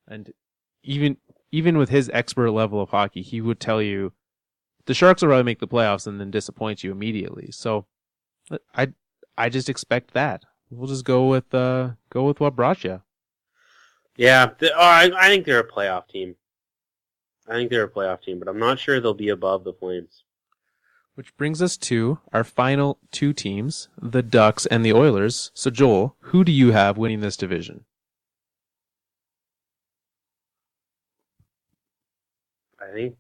And even with his expert level of hockey, he would tell you the Sharks will rather make the playoffs and then disappoint you immediately. So I just expect that. We'll just go with what brought you. Yeah, I think they're a playoff team. But I'm not sure they'll be above the Flames. Which brings us to our final 2 teams, the Ducks and the Oilers. So Joel, who do you have winning this division? I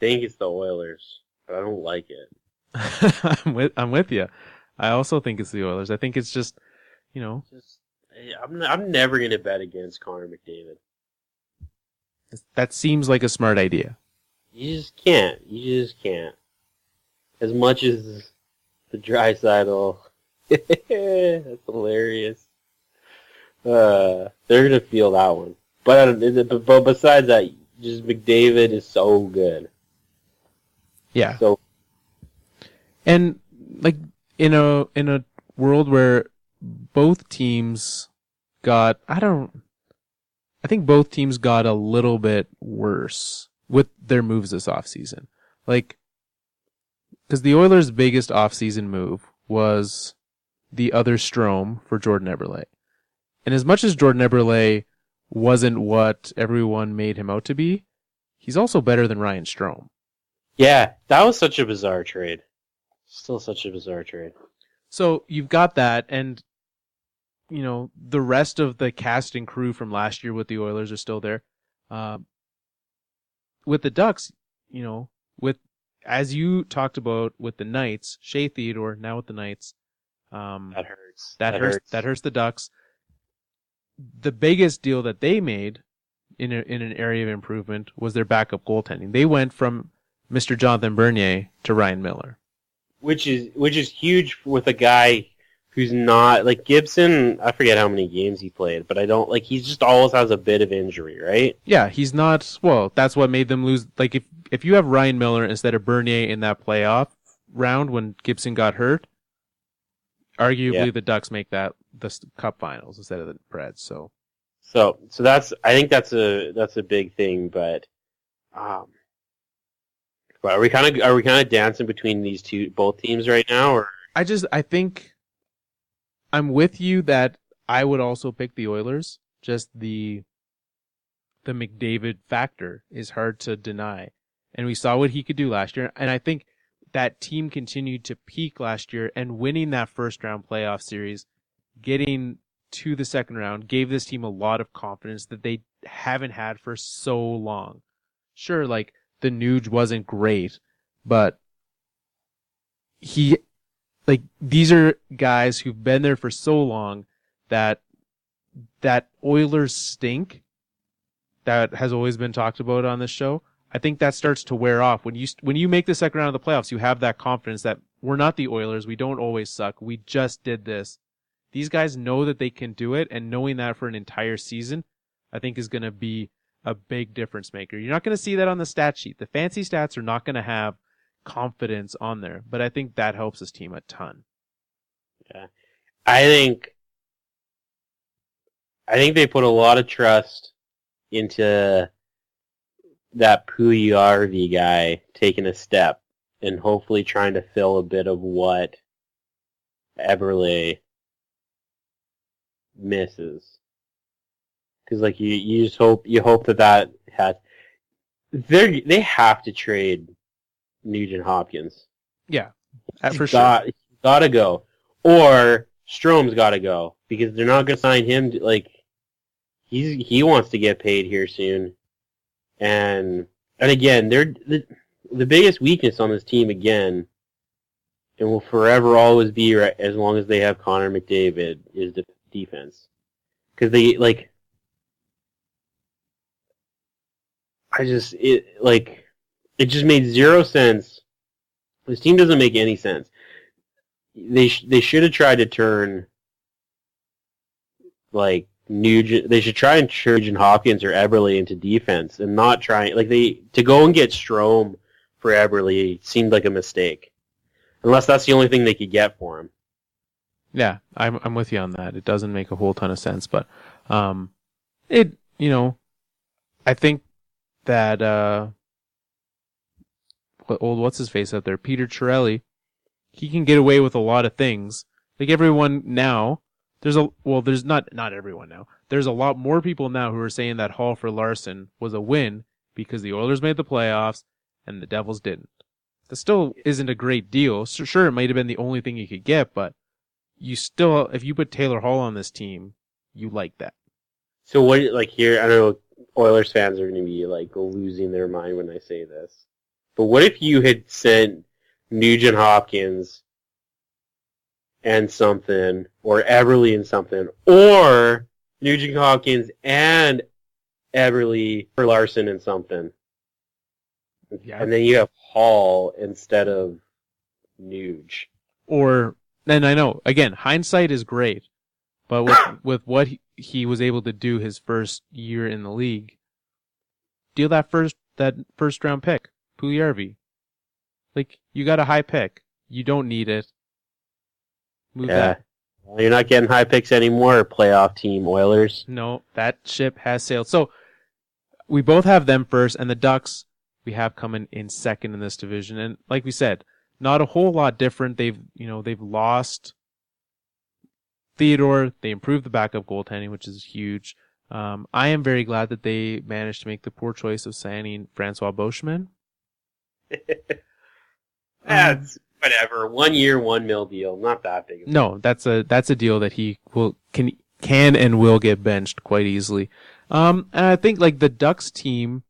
think it's the Oilers, but I don't like it. I'm with you. I also think it's the Oilers. I think it's just, I'm never going to bet against Connor McDavid. That seems like a smart idea. You just can't. As much as the Draisaitl, that's hilarious. They're going to feel that one. But besides that, just McDavid is so good. Yeah. So And like in a world where both teams got, I think both teams got a little bit worse with their moves this offseason. Like, because the Oilers' biggest offseason move was the other Strome for Jordan Eberle. And as much as Jordan Eberle wasn't what everyone made him out to be, he's also better than Ryan Strome. Yeah, that was such a bizarre trade. Still such a bizarre trade. So you've got that, and you know the rest of the cast and crew from last year with the Oilers are still there. With the Ducks, you know, with as you talked about with the Knights, Shea Theodore now with the Knights. That hurts. That hurts the Ducks. The biggest deal that they made in an area of improvement was their backup goaltending. They went from Mr. Jonathan Bernier to Ryan Miller. Which is huge with a guy who's not like Gibson. I forget how many games he played, but he just always has a bit of injury, right? Yeah, he's not. Well, that's what made them lose. Like if you have Ryan Miller instead of Bernier in that playoff round when Gibson got hurt, arguably the Ducks make the Cup Finals instead of the Preds. So I think that's a big thing, but are we kind of dancing between both teams right now, or? I think I'm with you that I would also pick the Oilers. Just the McDavid factor is hard to deny, and we saw what he could do last year. And I think that team continued to peak last year, and winning that first round playoff series, getting to the second round, gave this team a lot of confidence that they haven't had for so long. Sure, like the Nuge wasn't great, but these are guys who've been there for so long that Oilers stink that has always been talked about on this show. I think that starts to wear off when you make the second round of the playoffs. You have that confidence that we're not the Oilers. We don't always suck. We just did this. These guys know that they can do it, and knowing that for an entire season, I think is going to be a big difference maker. You're not going to see that on the stat sheet. The fancy stats are not going to have confidence on there, but I think that helps this team a ton. Yeah, I think they put a lot of trust into that Puljujarvi guy taking a step and hopefully trying to fill a bit of what Eberle misses. Because like you just hope that has they have to trade Nugent Hopkins. Yeah, for sure. He's got to go, or Strome's got to go because they're not going to sign him. He wants to get paid here soon, and again they're the biggest weakness on this team again, and will forever always be as long as they have Connor McDavid is the defense because it just made zero sense. This team doesn't make any sense. They should have tried to turn Nugent. They should try and turn Nugent Hopkins or Eberle into defense and not try to go and get Strome for Eberle seemed like a mistake, unless that's the only thing they could get for him. Yeah, I'm with you on that. It doesn't make a whole ton of sense, but I think that what's his face out there, Peter Chiarelli, he can get away with a lot of things. Like everyone now, there's not everyone now. There's a lot more people now who are saying that haul for Larson was a win because the Oilers made the playoffs and the Devils didn't. That still isn't a great deal. Sure, it might have been the only thing you could get, but you still, if you put Taylor Hall on this team, you like that. So what, here, I know Oilers fans are going to be losing their mind when I say this, but what if you had sent Nugent Hopkins and something, or Eberle and something, or Nugent Hopkins and Eberle for Larson and something, and then you have Hall instead of Nuge. And I know, again, hindsight is great, but with what he was able to do his first year in the league, deal that first round pick, Puljujarvi. You got a high pick. You don't need it. Move Yeah. that. Well, you're not getting high picks anymore, playoff team Oilers. No, that ship has sailed. So we both have them first, and the Ducks we have coming in second in this division. And like we said, not a whole lot different. They've lost Theodore. They improved the backup goaltending, which is huge. I am very glad that they managed to make the poor choice of signing Francois Beauchemin. That's whatever. 1 year, $1 million deal. Not that big. No, that's a deal that he can and will get benched quite easily. And I think like the Ducks team,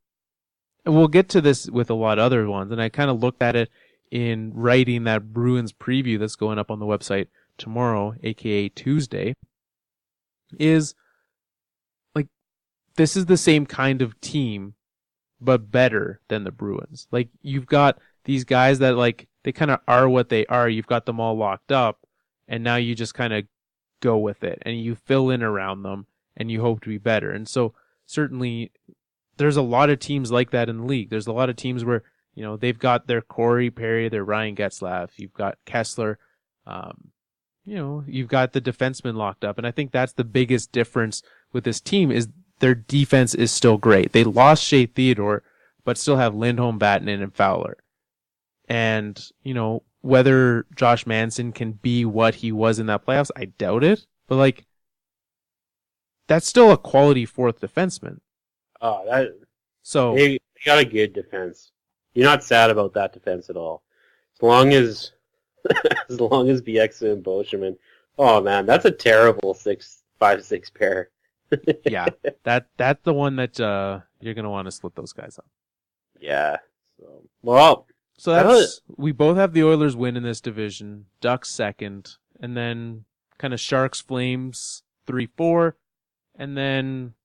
and we'll get to this with a lot of other ones, and I kind of looked at it in writing that Bruins preview that's going up on the website tomorrow, aka Tuesday, is like this is the same kind of team, but better than the Bruins. Like you've got these guys that like they kind of are what they are. You've got them all locked up, and now you just kind of go with it, and you fill in around them, and you hope to be better. And so certainly there's a lot of teams like that in the league. There's a lot of teams where, they've got their Corey Perry, their Ryan Getzlaf, you've got Kessler, you've got the defenseman locked up. And I think that's the biggest difference with this team is their defense is still great. They lost Shea Theodore, but still have Lindholm, Vatanen, and Fowler. And, whether Josh Manson can be what he was in that playoffs, I doubt it. But, like, that's still a quality fourth defenseman. Oh, so they got a good defense. You're not sad about that defense at all. As long as Bieksa and Beauchemin. Oh man, that's a terrible 5-6 pair. Yeah, that's the one that you're gonna want to split those guys up. Yeah. So that's we both have the Oilers win in this division, Ducks second, and then kind of Sharks, Flames 3-4, and then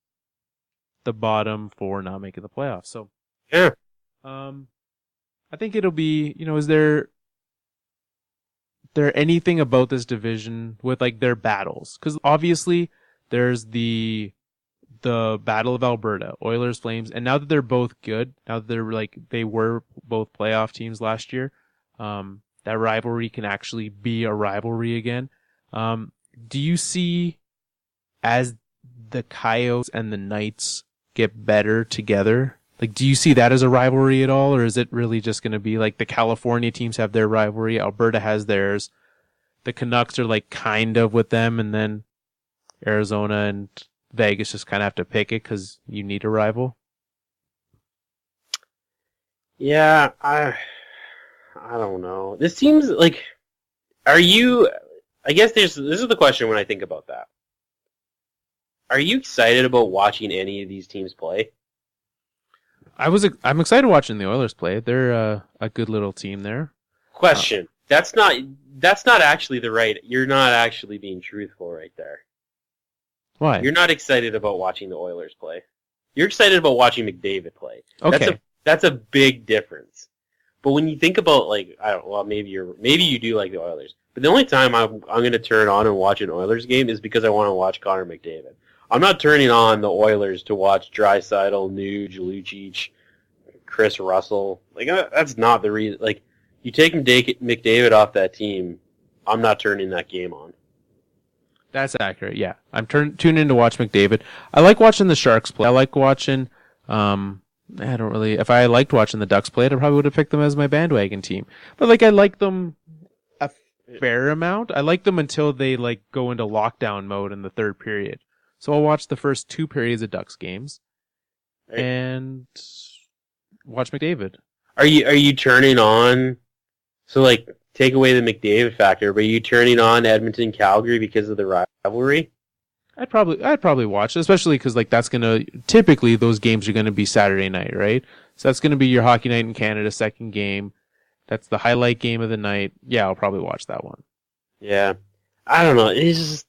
the bottom four not making the playoffs. So yeah, I think it'll be, is there anything about this division with like their battles? Because obviously there's the Battle of Alberta, Oilers, Flames, and now that they're both good, now that they were both playoff teams last year, that rivalry can actually be a rivalry again. Do you see as the Coyotes and the Knights get better together? Like, do you see that as a rivalry at all, or is it really just going to be like the California teams have their rivalry, Alberta has theirs, the Canucks are like kind of with them, and then Arizona and Vegas just kind of have to pick it because you need a rival? Yeah, I don't know. This seems like, I guess this is the question when I think about that. Are you excited about watching any of these teams play? I'm excited watching the Oilers play. They're a good little team there. Question. That's not actually you're not actually being truthful right there. Why? You're not excited about watching the Oilers play. You're excited about watching McDavid play. Okay. That's a big difference. But when you think about maybe you do like the Oilers. But the only time I'm going to turn on and watch an Oilers game is because I want to watch Connor McDavid. I'm not turning on the Oilers to watch Draisaitl, Nuge, Lucic, Chris Russell. Like, that's not the reason. Like, you take McDavid off that team, I'm not turning that game on. That's accurate, yeah. I'm tuning in to watch McDavid. I like watching the Sharks play. I like watching, if I liked watching the Ducks play, I probably would have picked them as my bandwagon team. But, like, I like them a fair amount. I like them until they, like, go into lockdown mode in the third period. So I'll watch the first 2 periods of Ducks games and watch McDavid. Are you turning on? So like take away the McDavid factor, but are you turning on Edmonton Calgary because of the rivalry? I'd probably watch it, especially because like typically those games are gonna be Saturday night, right? So that's gonna be your Hockey Night in Canada second game. That's the highlight game of the night. Yeah, I'll probably watch that one. Yeah, I don't know. It's just.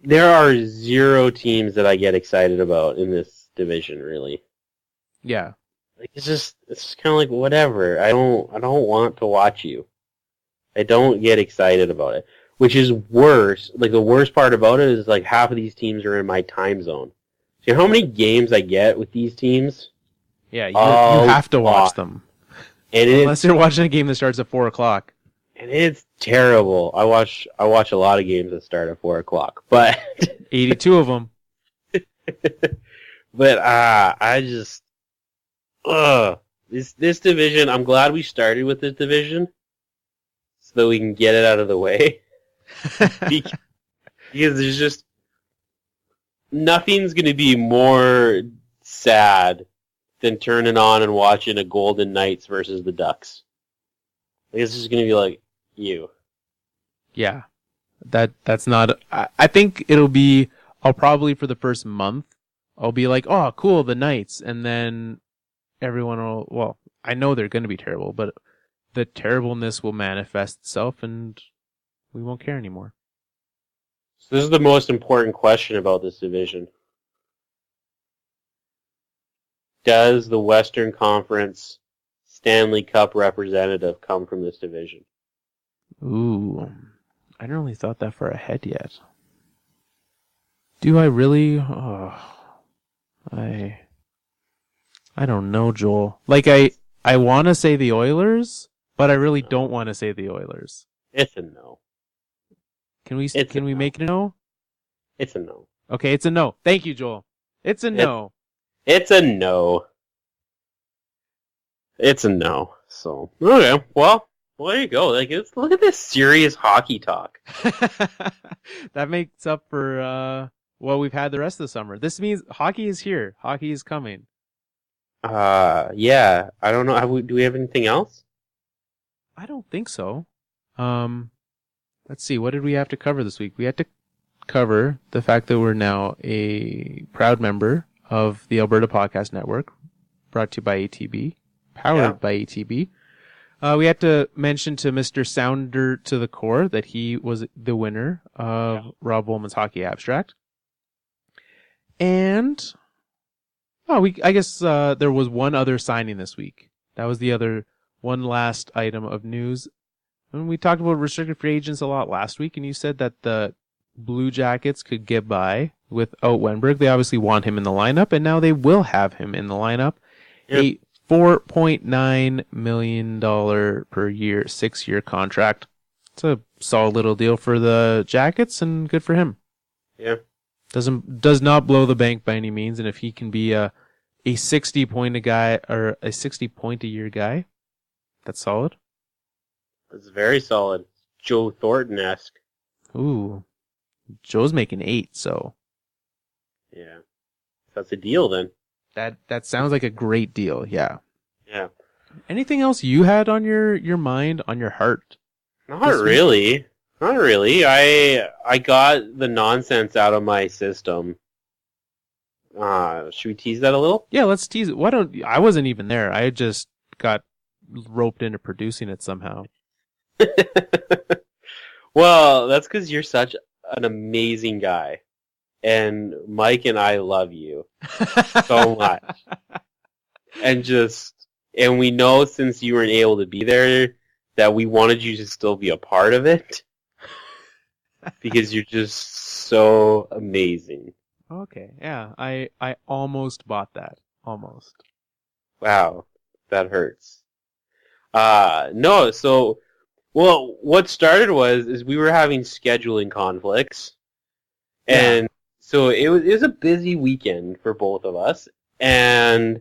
There are 0 teams that I get excited about in this division, really. Yeah. Like it's just kind of like whatever. I don't want to watch you. I don't get excited about it, which is worse. Like the worst part about it is like half of these teams are in my time zone. You know how many games I get with these teams? Yeah, you have to watch them. And unless you're watching a game that starts at 4:00. And it's terrible. I watch a lot of games that start at 4:00, but 82 of them. But I just this division. I'm glad we started with this division so that we can get it out of the way. Because there's just nothing's going to be more sad than turning on and watching a Golden Knights versus the Ducks. It's just going to be like you. Yeah, that's not. I think I'll probably for the first month, I'll be like, oh, cool, the Knights, and then everyone will. Well, I know they're going to be terrible, but the terribleness will manifest itself, and we won't care anymore. So this is the most important question about this division. Does the Western Conference Stanley Cup representative come from this division? Ooh, I hadn't really thought that far ahead yet. Do I really? Oh, I don't know, Joel. Like, I want to say the Oilers, but I really don't want to say the Oilers. It's a no. Can we make it a no? It's a no. Okay, it's a no. Thank you, Joel. It's a no. It's a no. It's a no. So, okay, well, there you go. Like, look at this serious hockey talk. That makes up for what we've had the rest of the summer. This means hockey is here. Hockey is coming. Yeah. I don't know. Do we have anything else? I don't think so. Let's see. What did we have to cover this week? We had to cover the fact that we're now a proud member of the Alberta Podcast Network, brought to you by ATB, powered by ATB. We had to mention to Mr. Sounder to the Core that he was the winner of Rob Woolman's Hockey Abstract. And I guess there was one other signing this week. That was the other one last item of news. And we talked about restricted free agents a lot last week, and you said that the Blue Jackets could get by without Wenberg. They obviously want him in the lineup, and now they will have him in the lineup. Yep. A $4.9 million per year, 6-year contract. It's a solid little deal for the Jackets, and good for him. Yeah. Does not blow the bank by any means, and if he can be a 60-point a year guy, that's solid. That's very solid. Joe Thornton-esque. Ooh. Joe's making 8, so. Yeah. That's a deal then. That sounds like a great deal, yeah. Yeah. Anything else you had on your mind, on your heart? Not really. Not really. I got the nonsense out of my system. Should we tease that a little? Yeah, let's tease it. I wasn't even there. I just got roped into producing it somehow. Well, that's because you're such an amazing guy. And Mike and I love you so much. And we know since you weren't able to be there that we wanted you to still be a part of it. Because you're just so amazing. Okay, yeah. I almost bought that. Almost. Wow. That hurts. No, so... Well, what started is we were having scheduling conflicts. And so it was a busy weekend for both of us. And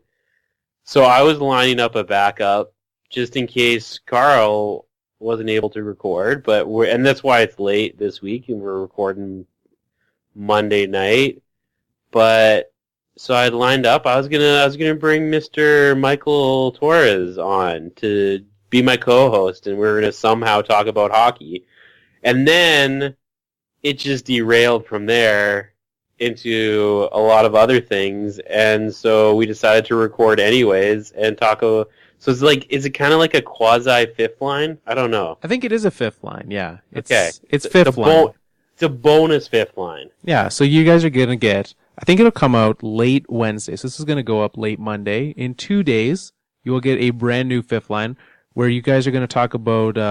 so I was lining up a backup just in case Carl wasn't able to record, and that's why it's late this week and we're recording Monday night. But so I lined up. I was gonna bring Mr. Michael Torres on to be my co-host, and we were going to somehow talk about hockey. And then it just derailed from there into a lot of other things, and so we decided to record anyways and talk about... So it's like, is it kind of like a quasi-fifth line? I don't know. I think it is a fifth line, yeah. It's fifth line. It's a bonus fifth line. Yeah, so you guys are going to get... I think it'll come out late Wednesday, so this is going to go up late Monday. In 2 days, you will get a brand new fifth line, where you guys are going to talk about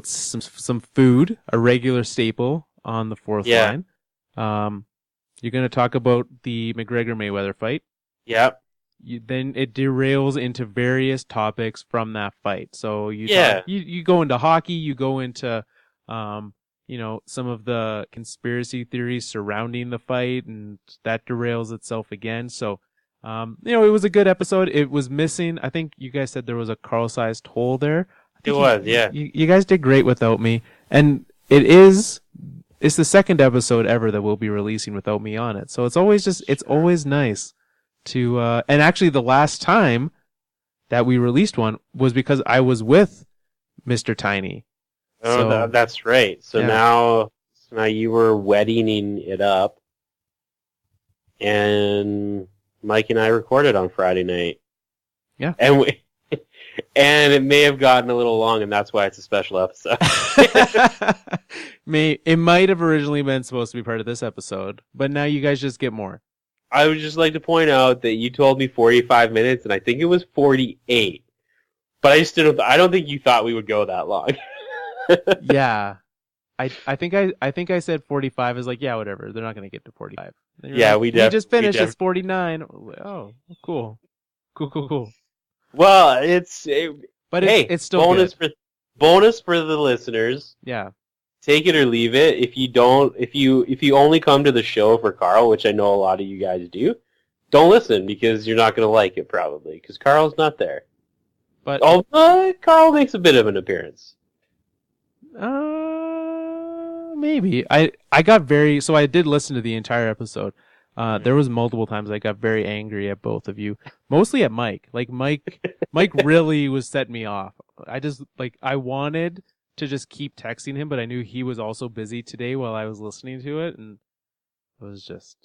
some food, a regular staple on the fourth line. You're going to talk about the McGregor-Mayweather fight. Yep. then it derails into various topics from that fight. So Yeah. you go into hockey, you go into some of the conspiracy theories surrounding the fight, and that derails itself again. So it was a good episode. It was missing. I think you guys said there was a Carl-sized hole there. It was, yeah. You guys did great without me, and it's the second episode ever that we'll be releasing without me on it. So it's always nice to, and actually the last time that we released one was because I was with Mr. Tiny. Oh, So- that's right. So Yeah. now you were wedding it up, and Mike and I recorded on Friday night. Yeah. And it may have gotten a little long, and that's why it's a special episode. It might have originally been supposed to be part of this episode, but now you guys just get more. I would just like to point out that you told me 45 minutes, and I think it was 48. But I don't think you thought we would go that long. Yeah. I think I said 45 is like, yeah, whatever. They're not going to get to 45. And you're Yeah, like, we just finished. It's 49. Oh, cool. Cool. Well, But hey, it's still bonus good. bonus for the listeners. Yeah. Take it or leave it. If you only come to the show for Carl, which I know a lot of you guys do, don't listen because you're not going to like it probably because Carl's not there. But Carl makes a bit of an appearance. maybe. I got so I did listen to the entire episode. There was multiple times I got very angry at both of you, mostly at Mike. Like Mike really was setting me off. I wanted to just keep texting him, but I knew he was also busy today while I was listening to it, and it was just.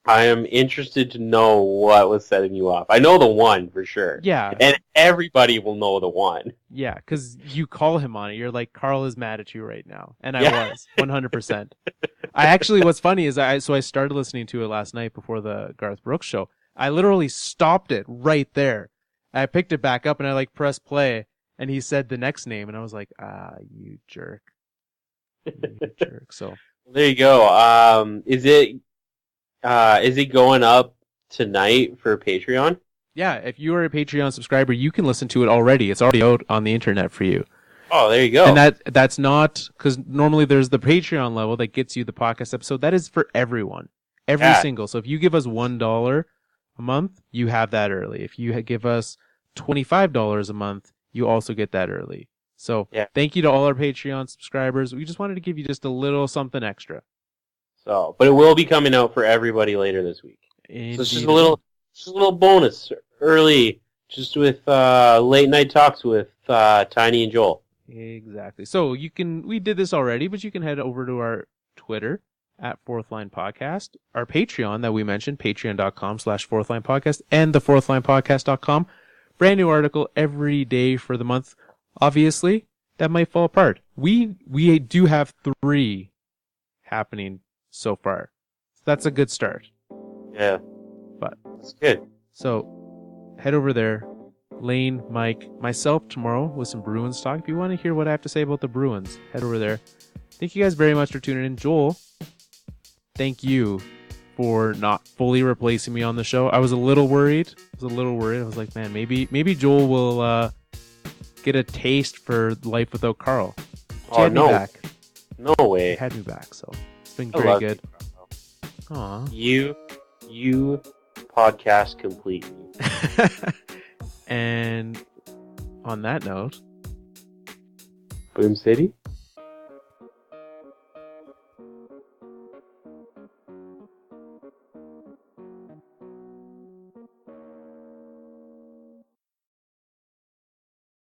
I am interested to know what was setting you off. I know the one for sure. Yeah. And everybody will know the one. Yeah, because you call him on it. You're like, Carl is mad at you right now. And I was, 100%. I actually, what's funny is I started listening to it last night before the Garth Brooks show. I literally stopped it right there. I picked it back up and I pressed play, and he said the next name, and I was like, you jerk. You jerk. So. There you go. Is it going up tonight for Patreon? Yeah, if you are a Patreon subscriber, you can listen to it already. It's already out on the internet for you. Oh, there you go. And that's not, because normally there's the Patreon level that gets you the podcast episode. That is for everyone. Every single. So if you give us $1 a month, you have that early. If you give us $25 a month, you also get that early. So Thank you to all our Patreon subscribers. We just wanted to give you just a little something extra. So, but it will be coming out for everybody later this week. Indeed. So it's just a little bonus early, just with late night talks with Tiny and Joel. Exactly. So we did this already, but you can head over to our Twitter at Fourth Line Podcast, our Patreon that we mentioned, patreon.com/Fourth Line Podcast, and the fourthlinepodcast.com. Brand new article every day for the month. Obviously, that might fall apart. We do have 3 happening so far. So that's a good start. Yeah. But that's good. So head over there. Lane, Mike, myself tomorrow with some Bruins talk. If you want to hear what I have to say about the Bruins, head over there. Thank you guys very much for tuning in. Joel, thank you for not fully replacing me on the show. I was a little worried. I was like, man, maybe Joel will get a taste for life without Carl. Oh, no. Me back. No way. He had me back, so it's been very good. Aw. You podcast complete me. And on that note, Boom City?